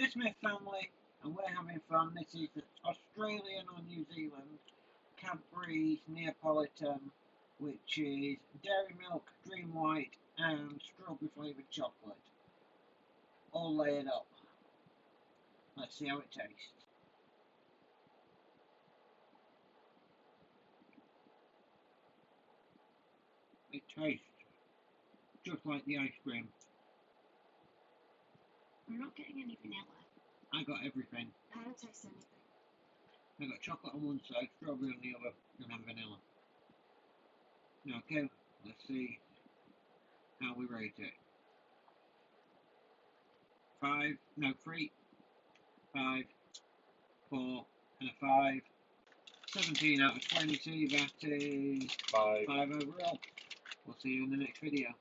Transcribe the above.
Dear Smith family, and we're having fun. This is Australian or New Zealand Cadbury Neapolitan, which is dairy milk, dream white, and strawberry flavoured chocolate, all layered up. Let's see how it tastes. It tastes just like the ice cream. I'm not getting any vanilla. I got everything. I don't taste anything. I got chocolate on one side, strawberry on the other, and then vanilla. Okay, let's see how we rate it. 3, 5, 4, and a 5. 17 out of 20, that is 5 overall. We'll see you in the next video.